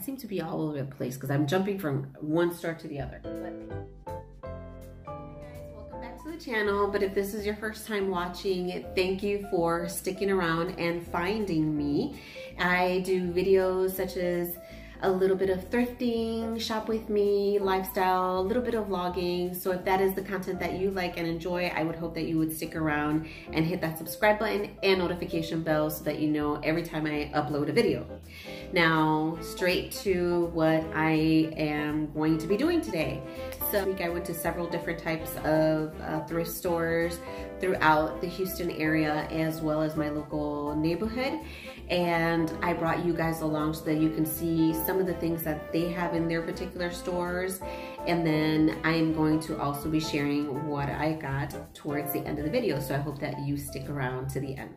seem to be all over the place because I'm jumping from one store to the other. But, hey guys, welcome back to the channel. But if this is your first time watching, thank you for sticking around and finding me. I do videos such as a little bit of thrifting, shop with me, lifestyle, a little bit of vlogging. So if that is the content that you like and enjoy, I would hope that you would stick around and hit that subscribe button and notification bell so that you know every time I upload a video. Now, straight to what I am going to be doing today. So this week I went to several different types of thrift stores throughout the Houston area as well as my local neighborhood. And I brought you guys along so that you can see some of the things that they have in their particular stores. And then I'm going to also be sharing what I got towards the end of the video. So I hope that you stick around to the end.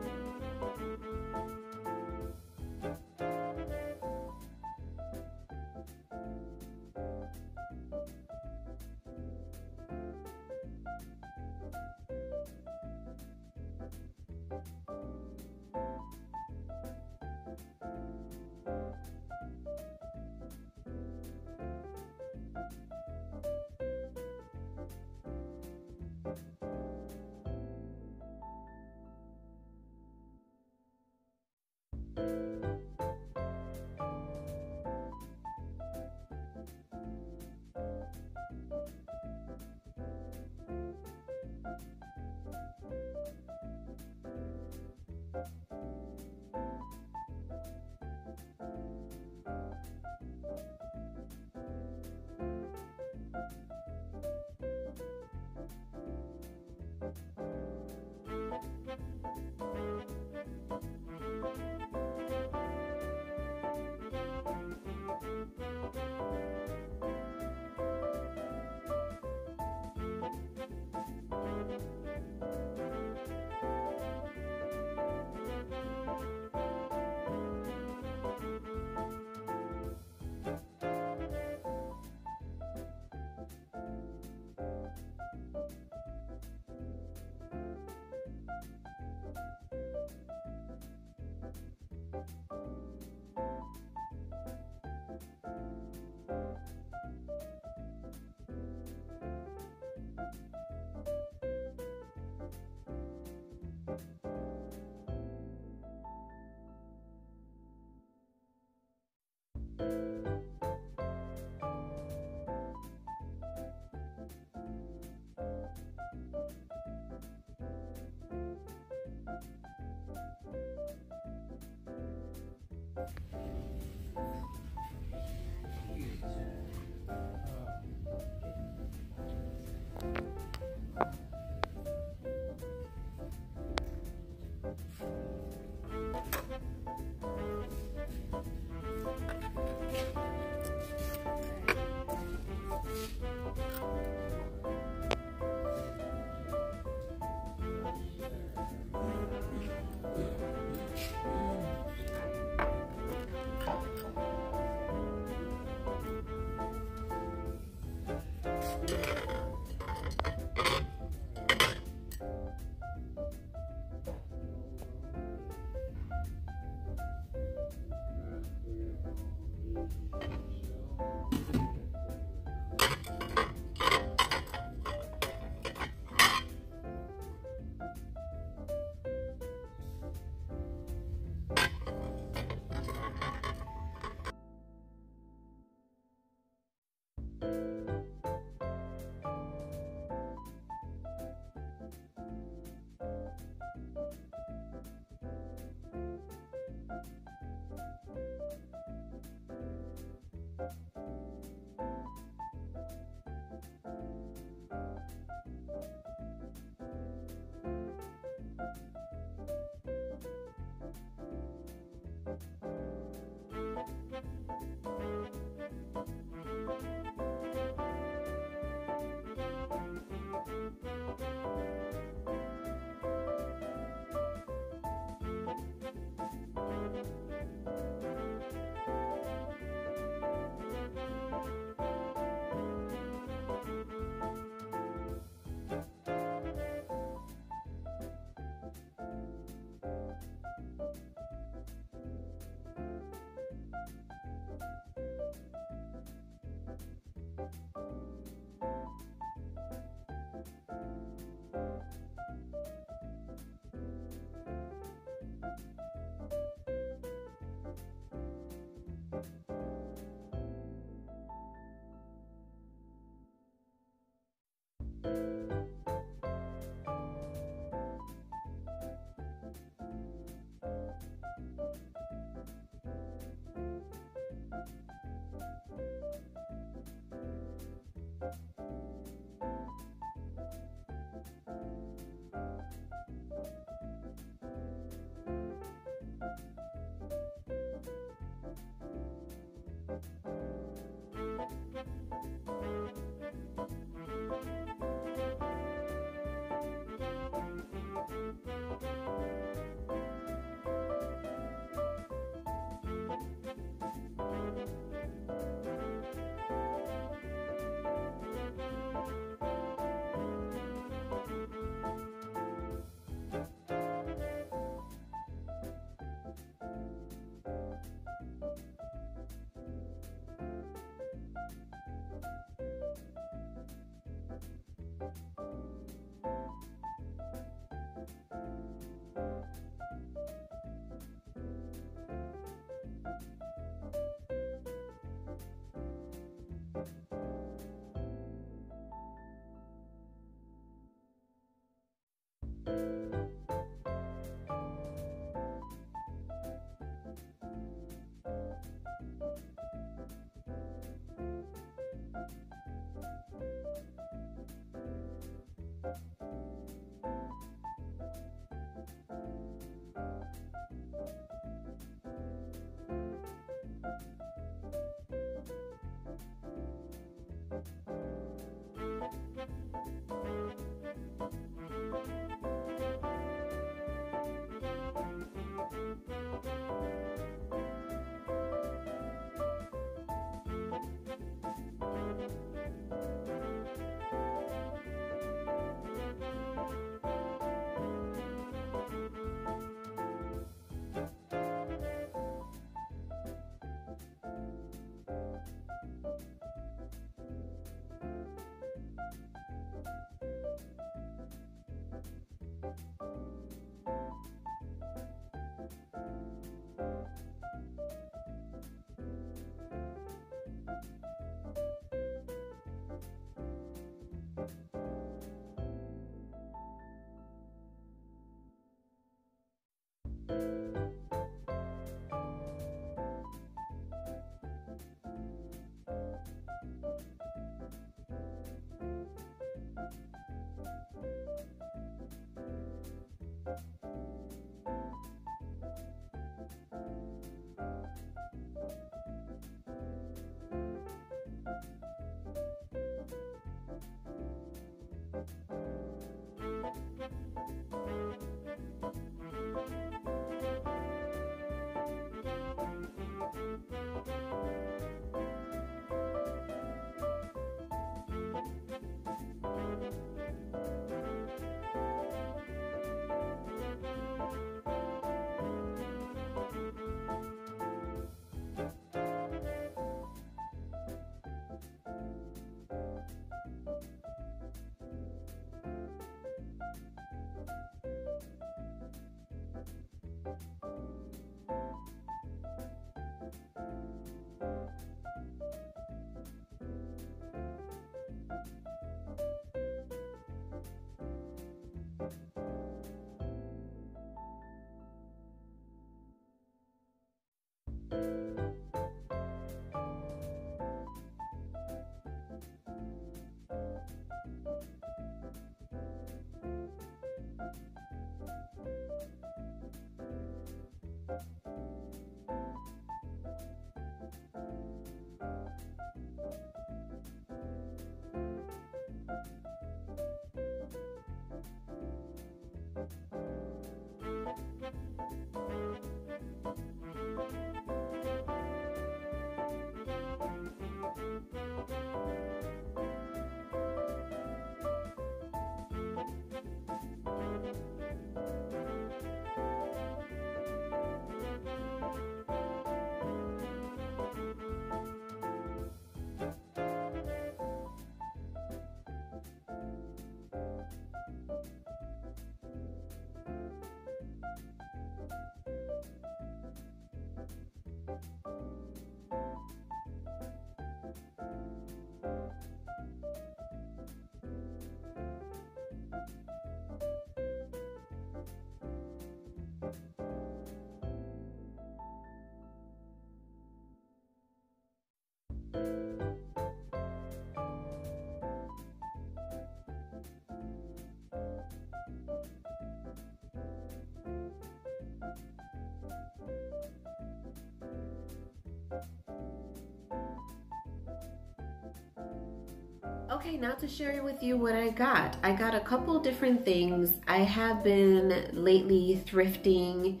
Okay, now to share with you what I got. I got a couple different things. I have been lately thrifting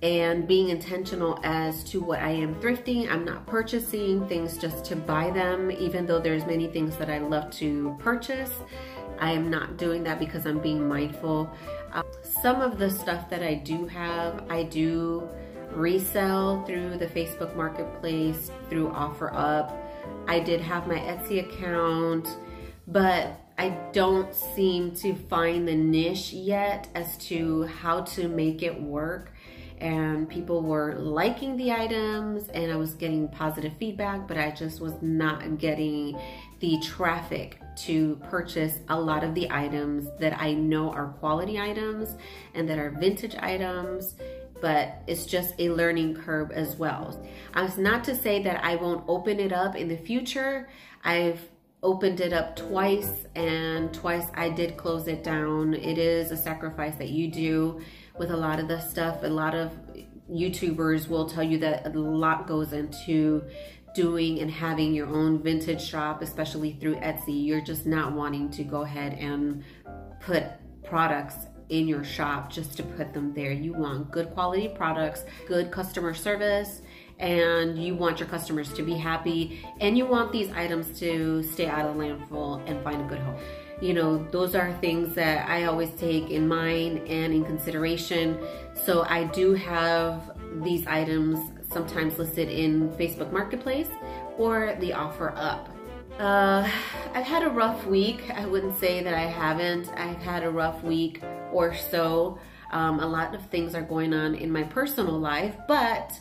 and being intentional as to what I am thrifting. I'm not purchasing things just to buy them, even though there's many things that I love to purchase. I am not doing that because I'm being mindful. Some of the stuff that I do have, I do resell through the Facebook Marketplace, through OfferUp. I did have my Etsy account, but I don't seem to find the niche yet as to how to make it work. And people were liking the items and I was getting positive feedback, but I just was not getting the traffic to purchase a lot of the items that I know are quality items and that are vintage items. But it's just a learning curve as well. It's not to say that I won't open it up in the future. I've opened it up twice and twice I did close it down. It is a sacrifice that you do with a lot of the stuff. A lot of YouTubers will tell you that a lot goes into doing and having your own vintage shop, especially through Etsy. You're just not wanting to go ahead and put products in your shop just to put them there. You want good quality products, good customer service, and you want your customers to be happy, and you want these items to stay out of landfill and find a good home. You know, those are things that I always take in mind and in consideration. So I do have these items sometimes listed in Facebook Marketplace or the OfferUp. I've had a rough week. I wouldn't say that I haven't. I've had a rough week or so. A lot of things are going on in my personal life, but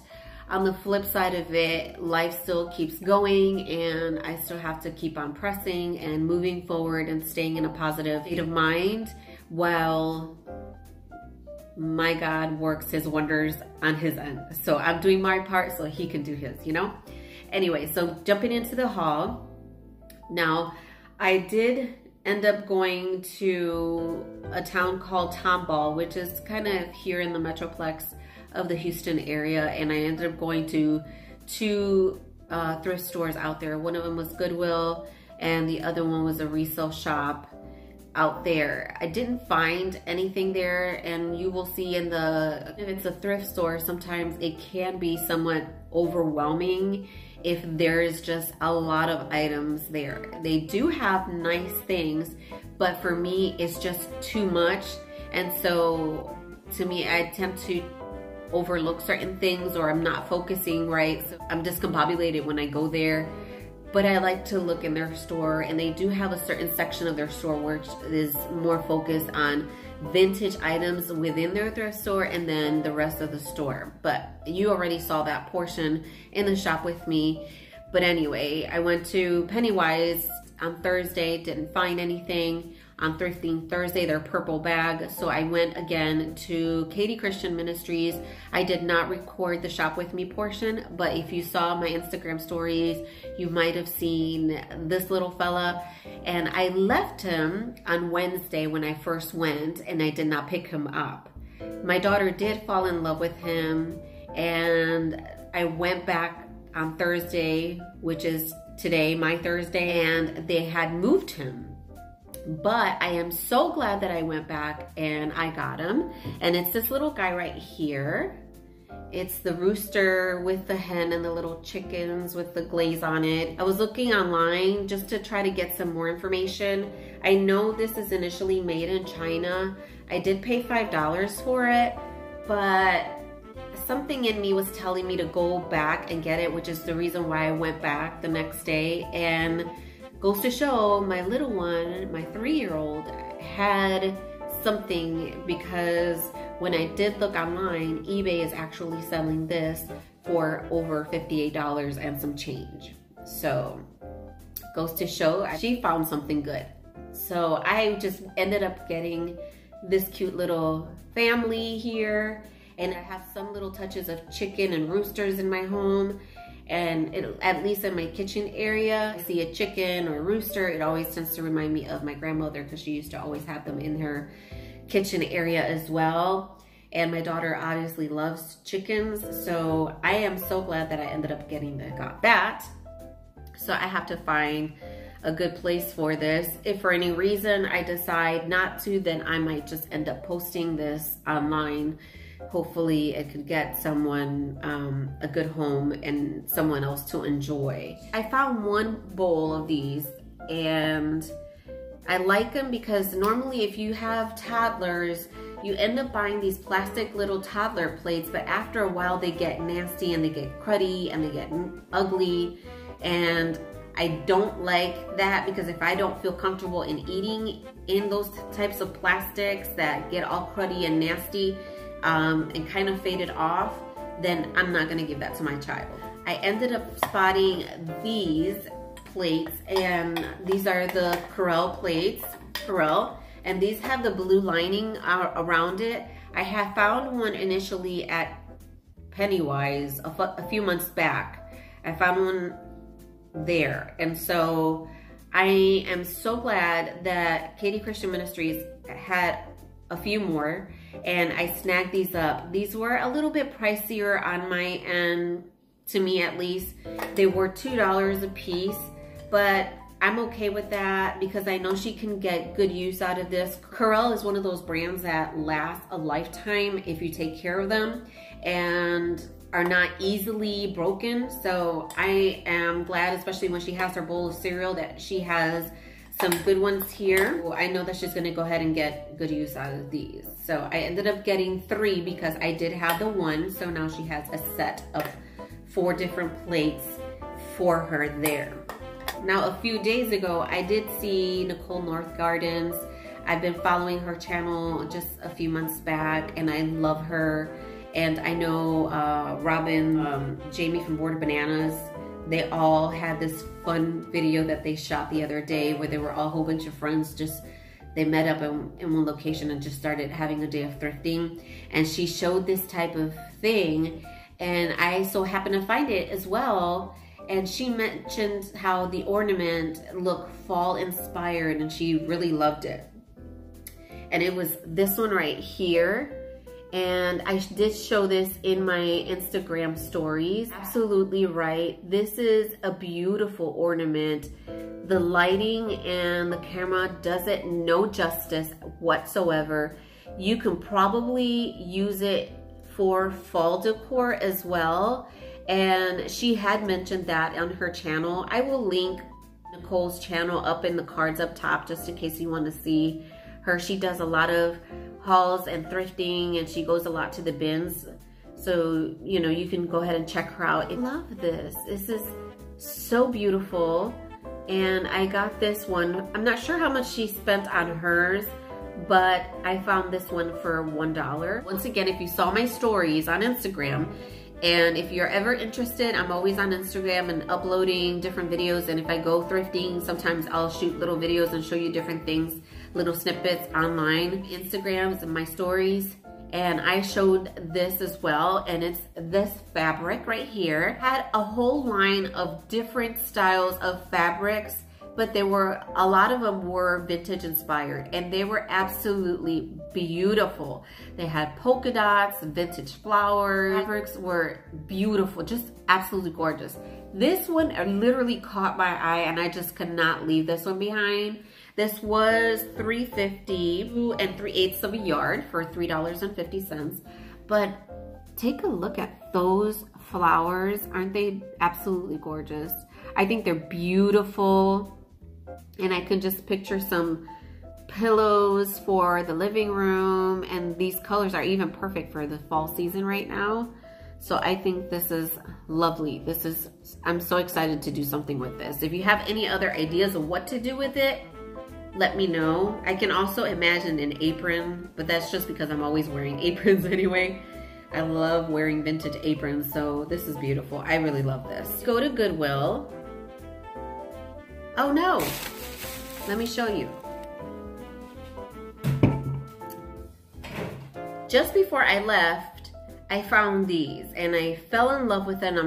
on the flip side of it, life still keeps going and I still have to keep on pressing and moving forward and staying in a positive state of mind while my God works his wonders on his end. So I'm doing my part so he can do his, you know? Anyway, so jumping into the haul. Now, I did end up going to a town called Tomball, which is kind of here in the Metroplex of the Houston area, and I ended up going to two thrift stores out there. One of them was Goodwill, and the other one was a resale shop out there. I didn't find anything there, and you will see in the, if it's a thrift store, sometimes it can be somewhat overwhelming if there is just a lot of items there. They do have nice things, but for me, it's just too much. And so to me, I tend to overlook certain things, or I'm not focusing right. So I'm discombobulated when I go there. But I like to look in their store, and they do have a certain section of their store which is more focused on vintage items within their thrift store, and then the rest of the store. But you already saw that portion in the shop with me. But anyway, I went to Pennywise on Thursday, didn't find anything. On Thrifting Thursday, their purple bag. So I went again to Katie Christian Ministries. I did not record the shop with me portion, but if you saw my Instagram stories, you might have seen this little fella. And I left him on Wednesday when I first went, and I did not pick him up. My daughter did fall in love with him, and I went back on Thursday, which is today, my Thursday, and they had moved him. But I am so glad that I went back and I got him. And it's this little guy right here. It's the rooster with the hen and the little chickens with the glaze on it. I was looking online just to try to get some more information. I know this is initially made in China. I did pay $5 for it, but something in me was telling me to go back and get it, which is the reason why I went back the next day. And goes to show my little one, my 3-year-old, had something, because when I did look online, eBay is actually selling this for over $58 and some change. So goes to show she found something good. So I just ended up getting this cute little family here, and I have some little touches of chicken and roosters in my home. And at least in my kitchen area, I see a chicken or a rooster, it always tends to remind me of my grandmother, because she used to always have them in her kitchen area as well. And my daughter obviously loves chickens, so I am so glad that I ended up got that. So I have to find a good place for this. If for any reason I decide not to, then I might just end up posting this online. Hopefully it could get someone a good home and someone else to enjoy. I found one bowl of these and I like them because normally if you have toddlers, you end up buying these plastic little toddler plates, but after a while they get nasty and they get cruddy and they get ugly. And I don't like that because if I don't feel comfortable in eating in those types of plastics that get all cruddy and nasty and kind of faded off, then I'm not gonna give that to my child. I ended up spotting these plates, and these are the Corelle plates, and these have the blue lining around it. I had found one initially at Pennywise a few months back. I found one there, and so I am so glad that Katie Christian Ministries had a few more, and I snagged these up. These were a little bit pricier on my end, to me at least. They were $2 a piece, but I'm okay with that because I know she can get good use out of this. Corelle is one of those brands that lasts a lifetime if you take care of them and are not easily broken. So I am glad, especially when she has her bowl of cereal, that she has some good ones here. Well, I know that she's gonna go ahead and get good use out of these. So I ended up getting 3 because I did have the one. So now she has a set of 4 different plates for her there. Now, a few days ago, I did see Nicole North Gardens. I've been following her channel just a few months back, and I love her. And I know Robin, Jamie from Border Bananas, they all had this fun video that they shot the other day where they were all a whole bunch of friends, they met up in one location and just started having a day of thrifting. And she showed this type of thing, and I so happened to find it as well. And she mentioned how the ornament looked fall inspired, and she really loved it. And it was this one right here. And I did show this in my Instagram stories. Absolutely right. This is a beautiful ornament. The lighting and the camera does it no justice whatsoever. You can probably use it for fall decor as well. And she had mentioned that on her channel. I will link Nicole's channel up in the cards up top just in case you want to see her. She does a lot of hauls and thrifting, and she goes a lot to the bins. So, you know, you can go ahead and check her out. I love this. This is so beautiful. And I got this one. I'm not sure how much she spent on hers, but I found this one for $1. Once again, if you saw my stories on Instagram, and if you're ever interested, I'm always on Instagram and uploading different videos. And if I go thrifting, sometimes I'll shoot little videos and show you different things, little snippets online. Instagrams and my stories. And I showed this as well. And it's this fabric right here. Had a whole line of different styles of fabrics, but a lot of them were vintage inspired, and they were absolutely beautiful. They had polka dots, vintage flowers. Fabrics were beautiful, just absolutely gorgeous. This one literally caught my eye, and I just could not leave this one behind. This was $3.50 and 3/8 of a yard for $3.50. But take a look at those flowers. Aren't they absolutely gorgeous? I think they're beautiful. And I can just picture some pillows for the living room. And these colors are even perfect for the fall season right now. So I think this is lovely. I'm so excited to do something with this. If you have any other ideas of what to do with it, let me know. I can also imagine an apron, but that's just because I'm always wearing aprons anyway. I love wearing vintage aprons, so this is beautiful. I really love this. Go to Goodwill. Oh no, let me show you. Just before I left, I found these and I fell in love with them.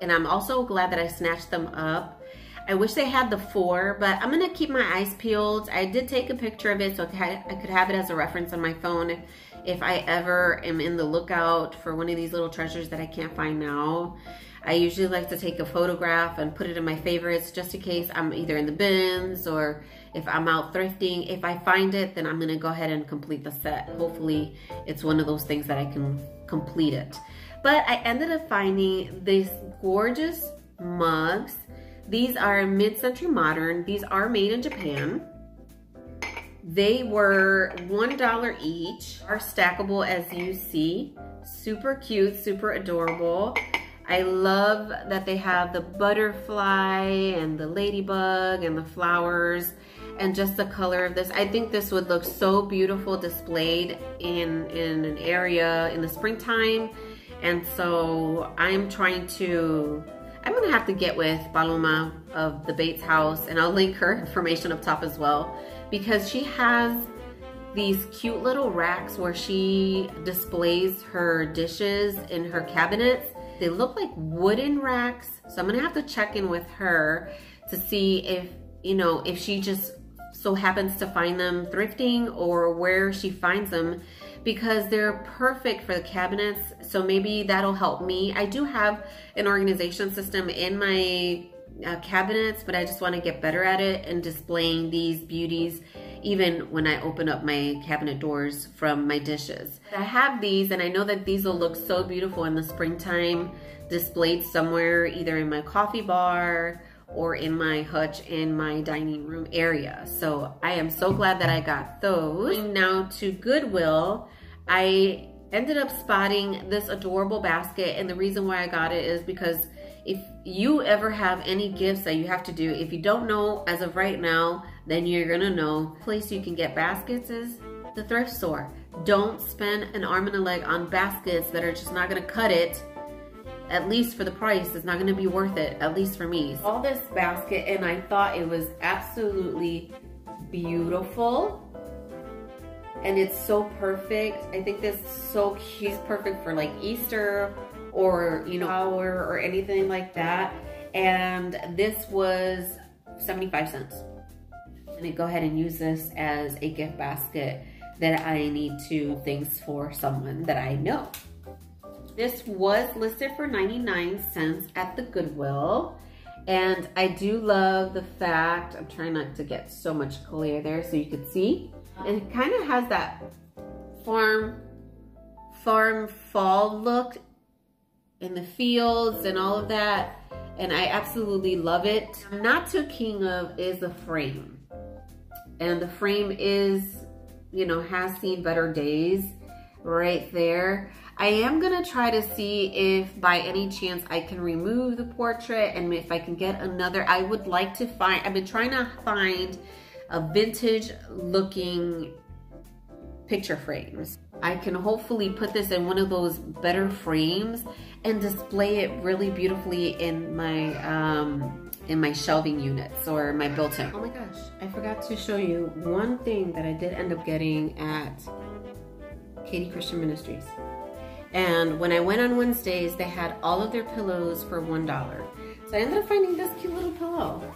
And I'm also glad that I snatched them up. I wish they had the 4, but I'm gonna keep my eyes peeled. I did take a picture of it so I could have it as a reference on my phone if I ever am in the lookout for one of these little treasures that I can't find now. I usually like to take a photograph and put it in my favorites just in case I'm either in the bins or if I'm out thrifting. If I find it, then I'm gonna go ahead and complete the set. Hopefully it's one of those things that I can complete it. But I ended up finding these gorgeous mugs. These are mid-century modern. These are made in Japan. They were $1 each, are stackable as you see. Super cute, super adorable. I love that they have the butterfly and the ladybug and the flowers and just the color of this. I think this would look so beautiful displayed in an area in the springtime. And so I'm gonna have to get with Paloma of the Bates House, and I'll link her information up top as well, because she has these cute little racks where she displays her dishes in her cabinets. They look like wooden racks. So I'm gonna have to check in with her to see if, you know, if she just so happens to find them thrifting or where she finds them, because they're perfect for the cabinets. So maybe that'll help me. I do have an organization system in my cabinets, but I just want to get better at it and displaying these beauties even when I open up my cabinet doors from my dishes. I have these, and I know that these will look so beautiful in the springtime displayed somewhere, either in my coffee bar or in my hutch in my dining room area. So I am so glad that I got those. Now to Goodwill, I ended up spotting this adorable basket, and the reason why I got it is because if you ever have any gifts that you have to do, if you don't know as of right now, then you're gonna know. The place you can get baskets is the thrift store. Don't spend an arm and a leg on baskets that are just not gonna cut it. At least for the price, it's not gonna be worth it, at least for me. All this basket, and I thought it was absolutely beautiful. And it's so perfect. I think this is so cute. It's perfect for like Easter or, you know, flower or anything like that. And this was 75 cents. I'm gonna go ahead and use this as a gift basket that I need to things for someone that I know. This was listed for 99 cents at the Goodwill. And I do love the fact, I'm trying not to get so much glare there so you can see. It kind of has that farm fall look in the fields and all of that. And I absolutely love it. I'm not too keen of is the frame. And the frame is, you know, has seen better days right there. I am gonna try to see if by any chance I can remove the portrait, and if I can get another. I would like to find, I've been trying to find a vintage looking picture frames. I can hopefully put this in one of those better frames and display it really beautifully in my shelving units or my built-in. Oh my gosh, I forgot to show you one thing that I did end up getting at Katie Christian Ministries. And when I went on Wednesdays, they had all of their pillows for $1. So I ended up finding this cute little pillow.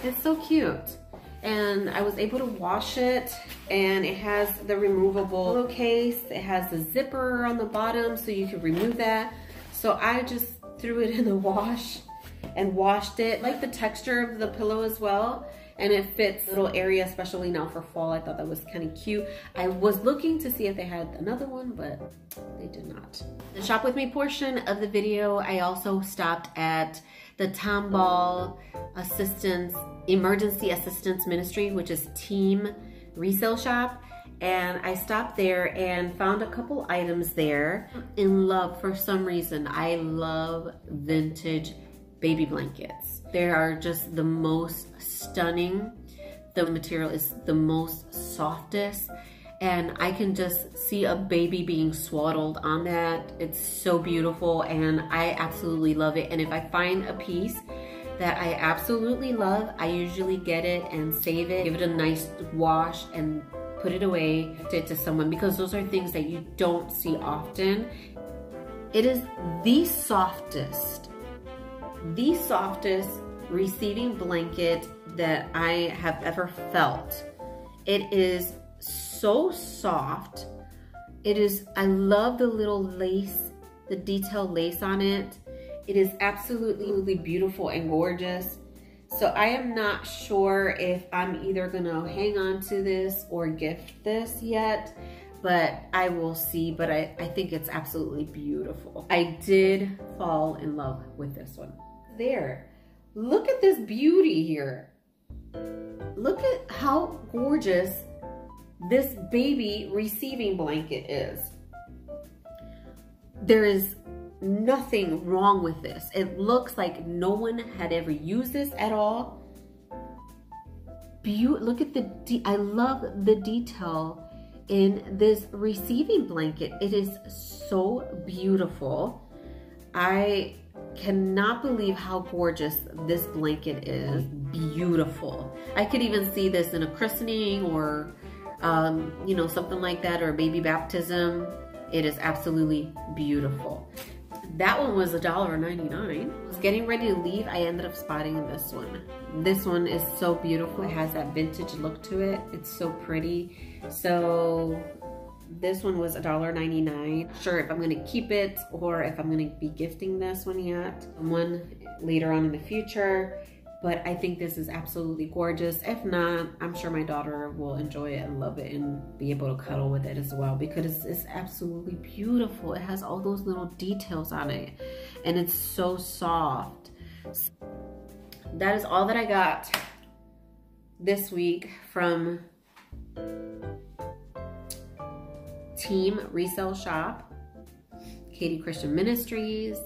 It's so cute. And I was able to wash it, and it has the removable pillowcase. It has the zipper on the bottom so you can remove that. So I just threw it in the wash and washed it. I like the texture of the pillow as well, and it fits little area, especially now for fall. I thought that was kind of cute. I was looking to see if they had another one, but they did not. The shop with me portion of the video, I also stopped at the Tomball Emergency Assistance Ministry, which is Team Resale Shop. And I stopped there and found a couple items there. In love, for some reason, I love vintage baby blankets. They are just the most stunning. The material is the most softest, and I can just see a baby being swaddled on that. It's so beautiful, and I absolutely love it. And if I find a piece that I absolutely love, I usually get it and save it, give it a nice wash, and put it away, gift it to someone, because those are things that you don't see often. It is the softest receiving blanket that I have ever felt. It is so soft. It is, I love the little lace, the detailed lace on it. It is absolutely beautiful and gorgeous. So I am not sure if I'm either gonna hang on to this or gift this yet, but I will see. But I think it's absolutely beautiful. I did fall in love with this one. There, look at this beauty here. Look at how gorgeous this baby receiving blanket is. There is nothing wrong with this. It looks like no one had ever used this at all. Look at I love the detail in this receiving blanket. It is so beautiful. I cannot believe how gorgeous this blanket is. Beautiful. I could even see this in a christening or you know, something like that, or a baby baptism. It is absolutely beautiful. That one was $1.99. I was getting ready to leave. I ended up spotting this one. This one is so beautiful. It has that vintage look to it. It's so pretty. So this one was $1.99. Not sure if I'm gonna keep it or if I'm gonna be gifting this one yet. One later on in the future. But I think this is absolutely gorgeous. If not, I'm sure my daughter will enjoy it and love it and be able to cuddle with it as well, because it's absolutely beautiful. It has all those little details on it and it's so soft. That is all that I got this week from Team Resale Shop, Katie Christian Ministries,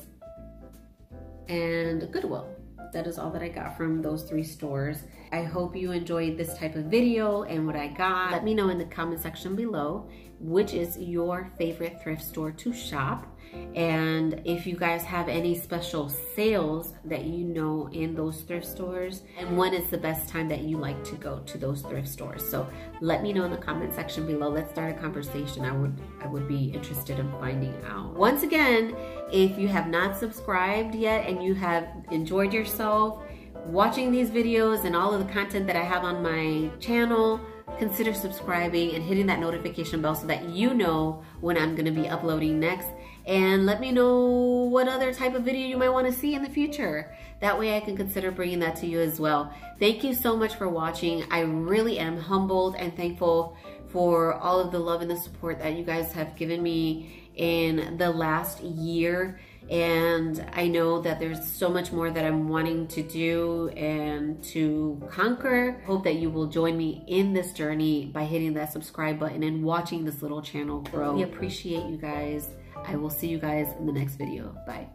and Goodwill. That is all that I got from those 3 stores. I hope you enjoyed this type of video and what I got. Let me know in the comment section below which is your favorite thrift store to shop, and if you guys have any special sales that you know in those thrift stores, and when is the best time that you like to go to those thrift stores. So let me know in the comment section below. Let's start a conversation. I would be interested in finding out. Once again, if you have not subscribed yet and you have enjoyed yourself watching these videos and all of the content that I have on my channel, consider subscribing and hitting that notification bell so that you know when I'm going to be uploading next. And let me know what other type of video you might want to see in the future. That way I can consider bringing that to you as well. Thank you so much for watching. I really am humbled and thankful for all of the love and the support that you guys have given me in the last year. And I know that there's so much more that I'm wanting to do and to conquer. Hope that you will join me in this journey by hitting that subscribe button and watching this little channel grow. We appreciate you guys. I will see you guys in the next video. Bye.